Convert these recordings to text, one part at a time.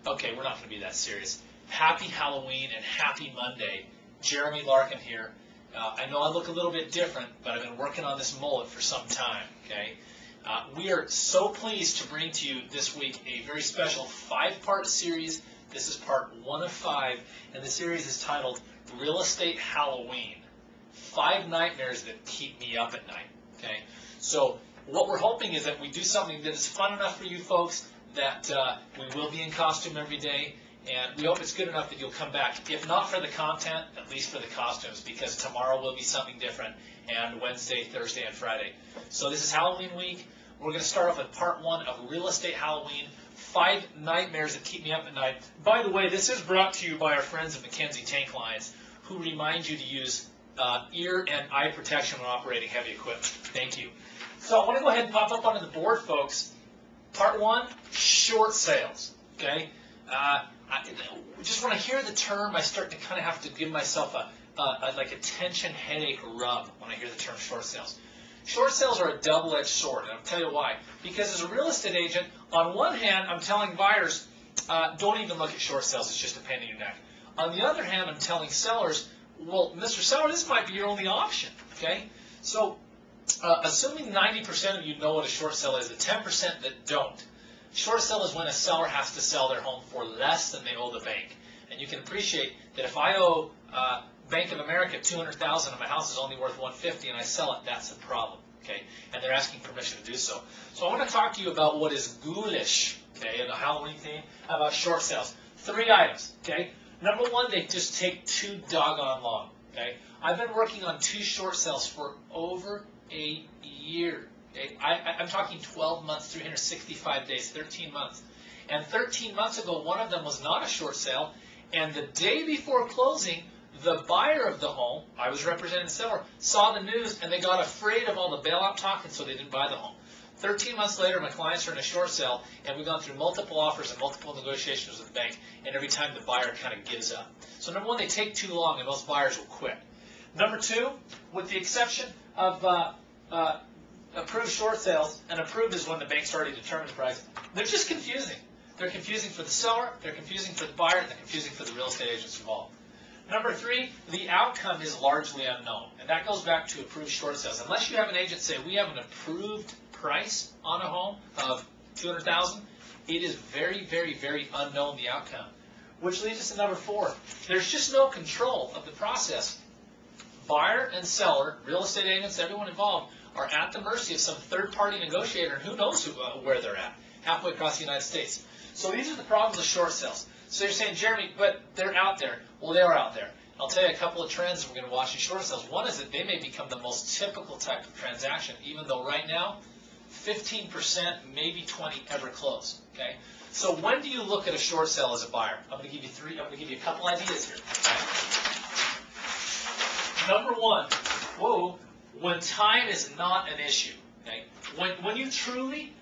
Okay, we're not going to be that serious. Happy Halloween and happy Monday. Jeremy Larkin here. I know I look a little bit different, but I've been working on this mullet for some time, okay? We are so pleased to bring to you this week a very special 5-part series. This is part 1 of 5, and the series is titled Real Estate Halloween. 5 nightmares that keep me up at night, okay? So what we're hoping is that we do something that is fun enough for you folks that we will be in costume every day, and we hope it's good enough that you'll come back. If not for the content, at least for the costumes, because tomorrow will be something different, and Wednesday, Thursday, and Friday. So this is Halloween week. We're going to start off with part 1 of Real Estate Halloween, 5 nightmares that keep me up at night. By the way, this is brought to you by our friends at McKenzie Tank Lines, who remind you to use ear and eye protection when operating heavy equipment. Thank you. So I want to go ahead and pop up onto the board, folks. Part 1, short sales. Okay. I just when I hear the term, I start to kind of have to give myself like a tension headache rub when I hear the term short sales. Short sales are a double-edged sword, and I'll tell you why. Because as a real estate agent, on one hand, I'm telling buyers, don't even look at short sales, it's just a pain in your neck. On the other hand, I'm telling sellers, well, Mr. Seller, this might be your only option, okay? So, assuming 90% of you know what a short sale is, the 10% that don't. Short sale is when a seller has to sell their home for less than they owe the bank. And you can appreciate that if I owe Bank of America $200,000 and my house is only worth $150 and I sell it, that's a problem, okay? And they're asking permission to do so. So I want to talk to you about what is ghoulish, okay, in a Halloween theme, about short sales. 3 items, okay? Number 1, they just take too doggone long, okay? I've been working on 2 short sales for over a year, okay? I'm talking 12 months, 365 days, 13 months. And 13 months ago, one of them was not a short sale, and the day before closing, the buyer of the home, I was representing the seller, saw the news and they got afraid of all the bailout talk, and so they didn't buy the home. 13 months later, my clients are in a short sale, and we've gone through multiple offers and multiple negotiations with the bank, and every time the buyer kind of gives up. So number 1, they take too long, and most buyers will quit. Number 2, with the exception of approved short sales, and approved is when the bank's already determined the price, they're just confusing. They're confusing for the seller, they're confusing for the buyer, and they're confusing for the real estate agents involved. Number 3, the outcome is largely unknown, and that goes back to approved short sales. Unless you have an agent say, we have an approved price on a home of $200,000, it is very, very, very unknown, the outcome. Which leads us to number 4. There's just no control of the process. Buyer and seller, real estate agents, everyone involved, are at the mercy of some third-party negotiator, and who knows where they're at, halfway across the United States. So these are the problems with short sales. So you're saying, Jeremy, but they're out there. Well, they are out there. I'll tell you a couple of trends we're going to watch in short sales. One is that they may become the most typical type of transaction, even though right now, 15%, maybe 20 ever close. Okay. So when do you look at a short sale as a buyer? I'm going to give you 3. I'm going to give you a couple ideas here. Okay? Number 1, when time is not an issue. Okay. When you truly,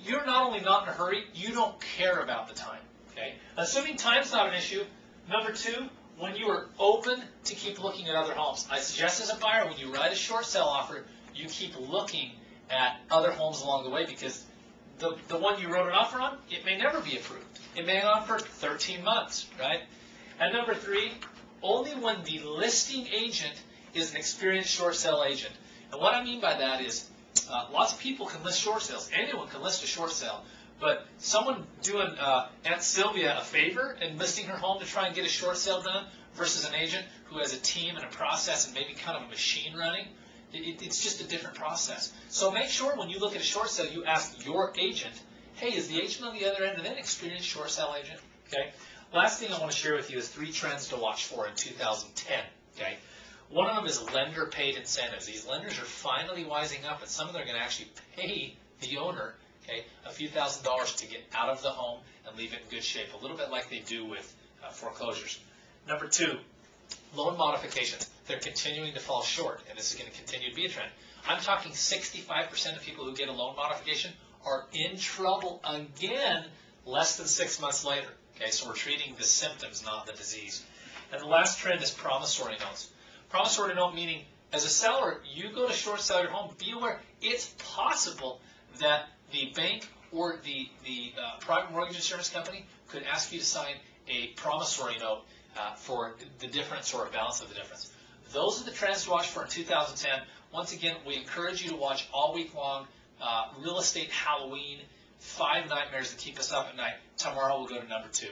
you're not only not in a hurry, you don't care about the time. Okay. Assuming time's not an issue. Number 2, when you are open to keep looking at other homes. I suggest as a buyer, when you write a short sale offer, you keep looking at other homes along the way, because the one you wrote an offer on, it may never be approved. It may go on for 13 months, right? And number 3, only when the listing agent is an experienced short sale agent. And what I mean by that is, lots of people can list short sales. Anyone can list a short sale. But someone doing Aunt Sylvia a favor and listing her home to try and get a short sale done versus an agent who has a team and a process and maybe kind of a machine running, it's just a different process. So make sure when you look at a short sale, you ask your agent, hey, is the agent on the other end an experienced short sale agent? Okay. Last thing I want to share with you is 3 trends to watch for in 2010. Okay. One of them is lender-paid incentives. These lenders are finally wising up, and some of them are going to actually pay the owner, okay, a few $1,000s to get out of the home and leave it in good shape, a little bit like they do with foreclosures. Number 2, loan modifications. They're continuing to fall short, and this is going to continue to be a trend. I'm talking 65% of people who get a loan modification are in trouble again less than 6 months later. Okay, so we're treating the symptoms, not the disease. And the last trend is promissory notes. Promissory note meaning, as a seller, you go to short sell your home, be aware it's possible that the bank or the private mortgage insurance company could ask you to sign a promissory note for the difference or a balance of the difference. Those are the trends to watch for in 2010. Once again, we encourage you to watch all week long Real Estate Halloween, 5 Nightmares That Keep Us Up at Night. Tomorrow we'll go to number 2.